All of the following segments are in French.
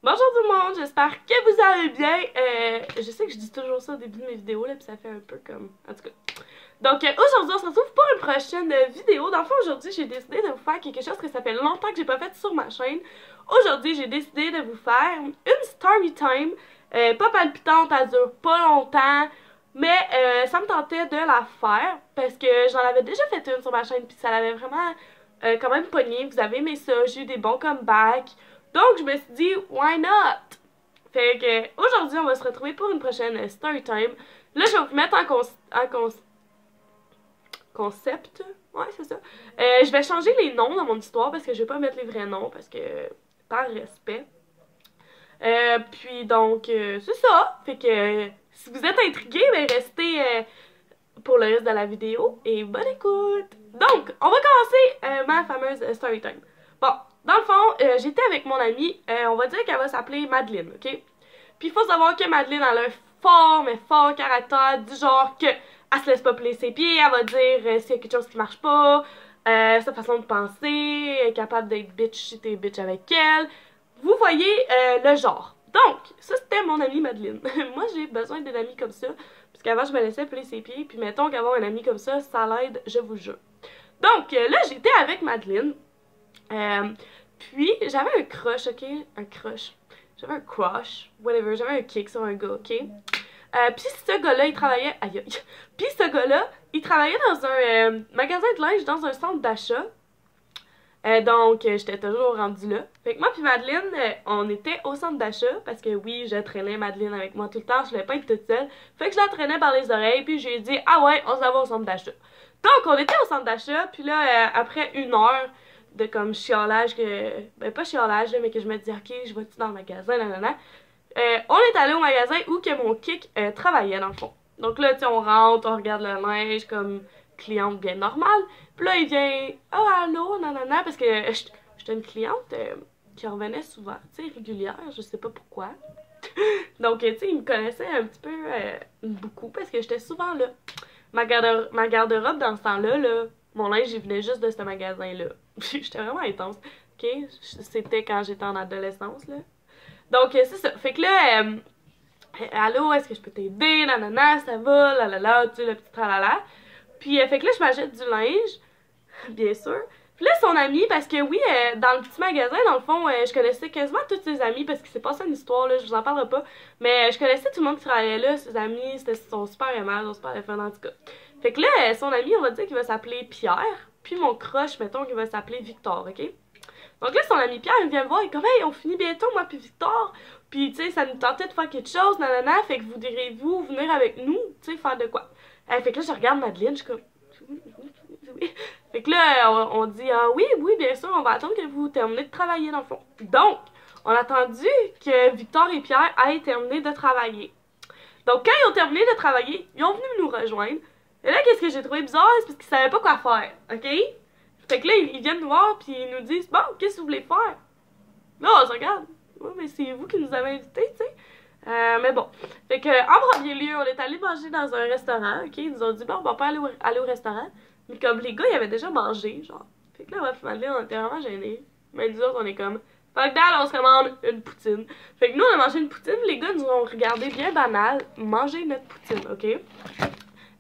Bonjour tout le monde, j'espère que vous allez bien. Je sais que je dis toujours ça au début de mes vidéos, là, puis ça fait un peu comme... En tout cas. Donc aujourd'hui, on se retrouve pour une prochaine vidéo. Dans le fond, aujourd'hui, j'ai décidé de vous faire quelque chose que ça fait longtemps que j'ai pas fait sur ma chaîne. Aujourd'hui, j'ai décidé de vous faire une story time. Pas palpitante, elle dure pas longtemps, mais ça me tentait de la faire parce que j'en avais déjà fait une sur ma chaîne, puis ça l'avait vraiment quand même pogné. Vous avez aimé ça, j'ai eu des bons comebacks. Donc, je me suis dit, why not? Fait que, aujourd'hui, on va se retrouver pour une prochaine story time. Là, je vais vous mettre en concept. Ouais, c'est ça. Je vais changer les noms dans mon histoire parce que je vais pas mettre les vrais noms parce que, par respect. Puis, donc, c'est ça. Fait que, si vous êtes intrigués, ben, restez pour le reste de la vidéo et bonne écoute! Donc, on va commencer ma fameuse story time. Bon, dans le fond, j'étais avec mon amie, on va dire qu'elle va s'appeler Madeleine, ok? Puis il faut savoir que Madeleine a un fort, mais fort caractère, du genre que elle se laisse pas plier ses pieds, elle va dire s'il y a quelque chose qui marche pas, sa façon de penser, elle est capable d'être bitch si t'es bitch avec elle. Vous voyez le genre. Donc, ça c'était mon amie Madeleine. Moi j'ai besoin d'une amie comme ça, parce qu'avant je me laissais plier ses pieds, puis mettons qu'avoir un ami comme ça l'aide, je vous jure. Donc là j'étais avec Madeleine. Puis, j'avais un crush, ok? Un crush. J'avais un crush, whatever. J'avais un kick sur un gars, ok? Puis ce gars-là, il travaillait... Aïe, aïe. Puis ce gars-là, il travaillait dans un magasin de linge, dans un centre d'achat. Donc, j'étais toujours rendue là. Fait que moi puis Madeleine, on était au centre d'achat, parce que oui, je traînais Madeleine avec moi tout le temps, je voulais pas être toute seule. Fait que je la traînais par les oreilles, puis j'ai dit « Ah ouais, on s'en va au centre d'achat. » Donc, on était au centre d'achat, puis là, après une heure de comme chiolage, ben pas chiolage, là, mais que je me dis « Ok, je vais-tu dans le magasin, nanana. » On est allé au magasin où que mon kick travaillait, dans le fond. Donc là, tu sais, on rentre, on regarde le linge, comme cliente bien normale. Puis là, il vient « Oh, allô, nanana », parce que j'étais une cliente qui revenait souvent, tu sais, régulière, je sais pas pourquoi. Donc, tu sais, il me connaissait un petit peu, beaucoup, parce que j'étais souvent là. Ma garde-robe, dans ce temps-là, là, mon linge, il venait juste de ce magasin-là. J'étais vraiment intense, ok? C'était quand j'étais en adolescence, là. Donc, c'est ça. Fait que là, allô, est-ce que je peux t'aider? Nanana, ça va, lalala, tu sais, le petit tralala. Puis, fait que là, je m'achète du linge, bien sûr. Puis là, son ami, parce que oui, dans le petit magasin, dans le fond, je connaissais quasiment tous ses amis, parce que c'est passé une histoire, là, je vous en parlerai pas. Mais je connaissais tout le monde qui travaillait là, ses amis, c'était son super aimable, son super fun, en tout cas. Fait que là, son ami, on va dire qu'il va s'appeler Pierre, puis mon crush, mettons, qu'il va s'appeler Victor, ok? Donc là, son ami Pierre, il vient me voir, et comme, hey, on finit bientôt, moi puis Victor, puis tu sais, ça nous tentait de faire quelque chose, nanana, fait que voudriez-vous venir avec nous, tu sais, faire de quoi? Fait que là, je regarde Madeleine, je suis comme... Fait que là, on dit ah oui, oui, bien sûr, on va attendre que vous terminez de travailler dans le fond. Donc, on a attendu que Victor et Pierre aient terminé de travailler. Donc, quand ils ont terminé de travailler, ils ont venu nous rejoindre. Et là, qu'est-ce que j'ai trouvé bizarre, c'est parce qu'ils savaient pas quoi faire, ok? Fait que là, ils viennent nous voir, puis ils nous disent bon, qu'est-ce que vous voulez faire? Là, on se regarde. Ouais, mais c'est vous qui nous avez invités, tu sais. Mais bon. Fait que, en premier lieu, on est allé manger dans un restaurant, ok? Ils nous ont dit bon, on va pas aller au restaurant. Mais comme les gars, ils avaient déjà mangé, genre. Fait que là, Madeleine, on était vraiment gênés. Mais nous autres, on est comme, fuck that, on se commande une poutine. Fait que nous, on a mangé une poutine, les gars nous ont regardé bien banal, manger notre poutine, ok?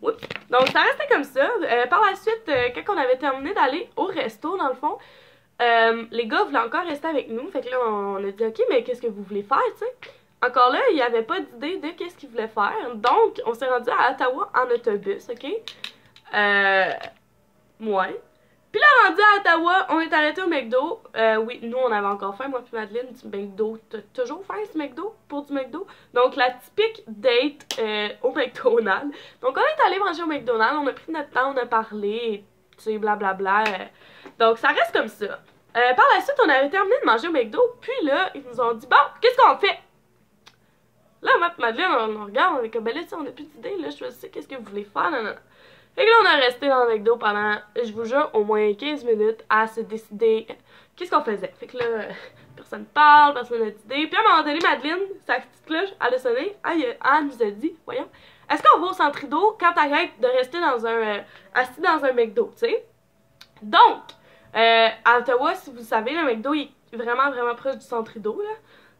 Oups. Donc, ça restait comme ça. Par la suite, quand on avait terminé d'aller au resto, dans le fond, les gars voulaient encore rester avec nous. Fait que là, on a dit, ok, mais qu'est-ce que vous voulez faire, tu sais? Encore là, il n'y avait pas d'idée de qu'est-ce qu'ils voulaient faire. Donc, on s'est rendu à Ottawa en autobus, ok? Ouais. Puis là, rendu à Ottawa, on est arrêté au McDo. Oui, nous, on avait encore faim, moi puis Madeleine, du McDo. T'as toujours faim, ce McDo? Pour du McDo? Donc, la typique date au McDonald's. Donc, on est allé manger au McDonald's, on a pris notre temps, on a parlé, tu sais, blablabla. Donc, ça reste comme ça. Par la suite, on avait terminé de manger au McDo, puis là, ils nous ont dit, bon, qu'est-ce qu'on fait? Là, moi puis Madeleine, on regarde, on est comme, ben là, tu sais, on n'a plus d'idée, là, je sais qu'est-ce que vous voulez faire, non. Fait que là, on a resté dans le McDo pendant, je vous jure, au moins 15 minutes à se décider qu'est-ce qu'on faisait. Fait que là, personne parle, personne n'a d'idée. Puis à un moment donné, Madeleine, sa petite cloche, elle a sonné, elle nous a dit, voyons, est-ce qu'on va au Centre Rideau quand t'arrêtes de rester dans assis dans un McDo, tu sais? Donc, à Ottawa, si vous savez, le McDo, il est vraiment, vraiment proche du Centre Rideau, là.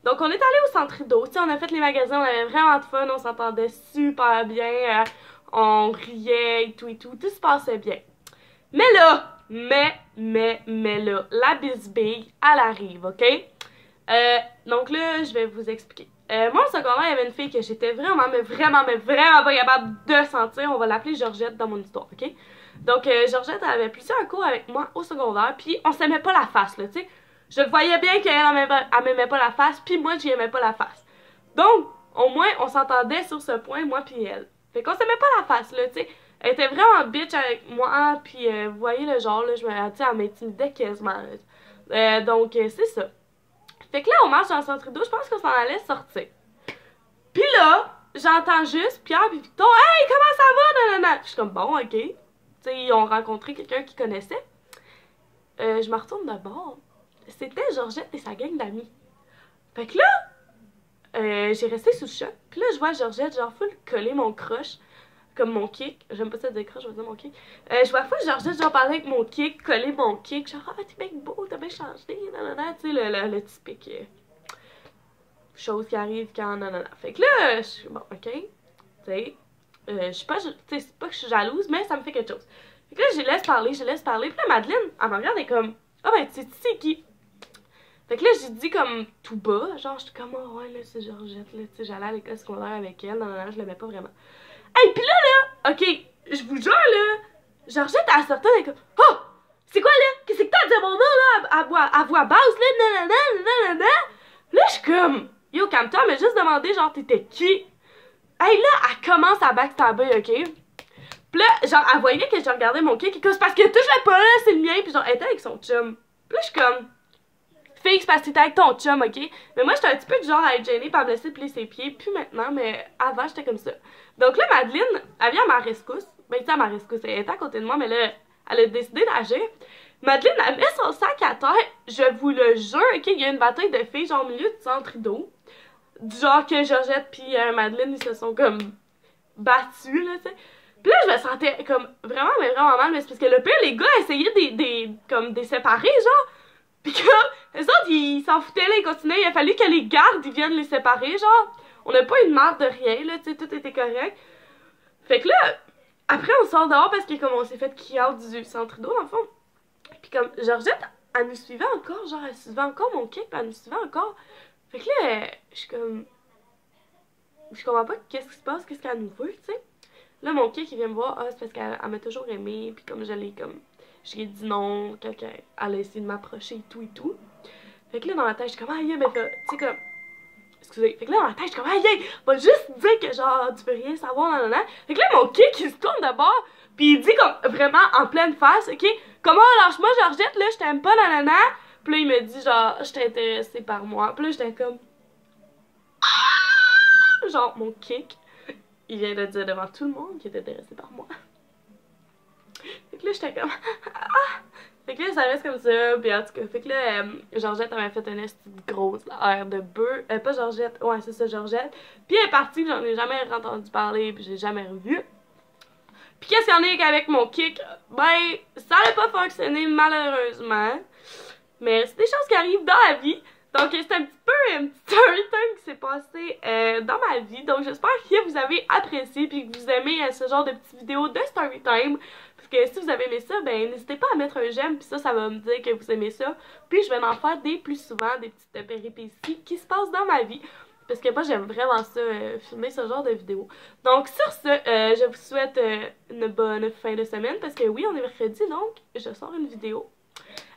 Donc on est allé au Centre Rideau, tu sais, on a fait les magasins, on avait vraiment de fun, on s'entendait super bien, on riait et tout, tout se passait bien. Mais là, mais là, la bisbille, elle arrive, ok? Donc là, je vais vous expliquer. Moi, au secondaire, il y avait une fille que j'étais vraiment pas capable de sentir. On va l'appeler Georgette dans mon histoire, ok? Donc, Georgette, elle avait plusieurs cours avec moi au secondaire, puis on s'aimait pas la face, là, tu sais. Je voyais bien qu'elle, elle m'aimait pas la face, puis moi, j'y aimais pas la face. Donc, au moins, on s'entendait sur ce point, moi puis elle. Fait qu'on s'aimait pas la face, là, tu sais. Elle était vraiment bitch avec moi, puis vous voyez le genre, là, elle m'intimidait quasiment, donc, c'est ça. Fait que là, on marche dans le Centre Rideau, je pense qu'on s'en allait sortir. Puis là, j'entends juste Pierre et Victor, « Hey, comment ça va? » Nanana. Je suis comme, bon, ok. Tu sais, ils ont rencontré quelqu'un qu'ils connaissaient. Je me retourne de bord. C'était Georgette et sa gang d'amis. Fait que là, j'ai resté sous le choc. Puis là, je vois Georgette, genre, full coller mon crush. Comme mon kick. J'aime pas ça dire crush, je vais dire mon kick. Je vois full Georgette, genre, parler avec mon kick, coller mon kick. Genre, ah, t'es bien beau, t'as bien changé. Nanana. Tu sais, le typique chose qui arrive quand nanana. Fait que là, je suis bon, ok. Tu sais, je suis pas, tu sais, c'est pas que je suis jalouse, mais ça me fait quelque chose. Fait que là, je laisse parler. Puis là, Madeleine, elle me regarde et comme, ah ben, tu sais qui? Fait que là, j'ai dit comme tout bas, genre, j'étais comme, oh ouais, là, c'est Georgette, là, tu sais, j'allais à l'école secondaire avec elle, non, je l'aimais pas vraiment. Hey, pis là, ok, je vous jure, là, Georgette, elle sortait, elle est comme, oh, c'est quoi, là? Qu'est-ce que t'as dit à mon nom, là, à voix basse, là, nanana. Là, je suis comme, yo, calme-toi, mais juste demandé, genre, t'étais qui? Hey, là, elle commence à backstabber, ok? Pis là, genre, elle voyait que je regardais mon kick, c'est parce que touche-le pas, là, c'est le mien, pis genre, elle était avec son chum. Pis là, je suis comme, fille, c'est parce que t'étais avec ton chum, ok? Mais moi, j'étais un petit peu du genre à être gênée, pis à me laisser plier ses pieds, puis maintenant, mais avant, j'étais comme ça. Donc là, Madeleine, elle vient à ma rescousse. Ben, tu sais, à ma rescousse, elle était à côté de moi, mais là, elle a décidé d'agir. Madeleine, elle met son sac à terre, je vous le jure, ok? Il y a une bataille de filles, genre, au milieu du Centre Rideau. Du genre que Georgette pis Madeleine, ils se sont comme battus, là, tu sais. Pis là, je me sentais comme vraiment mal, mais c'est parce que le pire, les gars essayaient des séparer, genre. Pis comme, les autres, ils s'en foutaient, là, ils continuaient. Il a fallu que les gardes, ils viennent les séparer, genre. On n'a pas eu de marre de rien, là, tu sais, tout était correct. Fait que là, après, on sort dehors parce que comme on s'est fait kick out du Centre Rideau, dans le fond. Pis comme, Georgette, elle nous suivait encore, genre, elle suivait encore mon kick, pis elle nous suivait encore. Fait que là, je suis comme, je comprends pas qu'est-ce qui se passe, qu'est-ce qu'elle nous veut, tu sais. Là, mon kick, il vient me voir, ah, c'est parce qu'elle m'a toujours aimé, puis comme je l'ai comme, j'ai dit non, quand elle a essayé de m'approcher et tout. Fait que là, dans ma tête, je suis comme, aïe, mais tu sais, comme, excusez. Fait que là, dans ma tête, je suis comme, aïe, va juste dire que genre, tu peux rien savoir, nanana. Fait que là, mon kick, il se tourne de bord, pis il dit comme, vraiment, en pleine face, ok, comment, lâche-moi, Georgette, là, je t'aime pas, nanana. Pis là, il me dit, genre, je t'ai intéressé par moi. Pis là, j'étais comme, genre, mon kick, il vient de dire devant tout le monde qu'il est intéressé par moi. Fait que là, j'étais comme, Fait que là, ça reste comme ça, pis en tout cas, fait que là, Georgette avait fait une grosse air de bœuf. Pas Georgette, ouais, c'est ça, Georgette. Puis elle est partie, j'en ai jamais entendu parler, puis j'ai jamais revu. Puis qu'est-ce qu'il y en a qu'avec mon kick? Ben, ça n'a pas fonctionné malheureusement. Mais c'est des choses qui arrivent dans la vie. Donc c'est un petit peu un petit story time qui s'est passé dans ma vie. Donc j'espère que vous avez apprécié puis que vous aimez ce genre de petites vidéos de story time. Parce que si vous avez aimé ça, ben n'hésitez pas à mettre un j'aime, puis ça va me dire que vous aimez ça. Puis je vais en faire des plus souvent, des petites péripéties qui se passent dans ma vie. Parce que moi j'aime vraiment ça, filmer ce genre de vidéos. Donc sur ce, je vous souhaite une bonne fin de semaine. Parce que oui, on est mercredi, donc je sors une vidéo.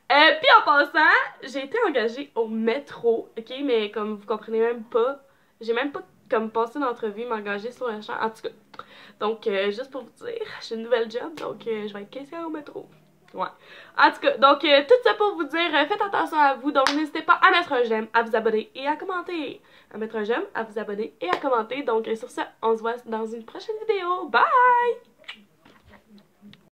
Puis en passant, j'ai été engagée au métro, ok, mais comme vous comprenez même pas, j'ai même pas comme passé une entrevue, m'engager sur le champ, en tout cas. Donc, juste pour vous dire, j'ai une nouvelle job, donc je vais être caissière au métro. Ouais. En tout cas, donc tout ça pour vous dire, faites attention à vous, donc n'hésitez pas à mettre un j'aime, à vous abonner et à commenter. À mettre un j'aime, à vous abonner et à commenter. Donc sur ça, on se voit dans une prochaine vidéo. Bye!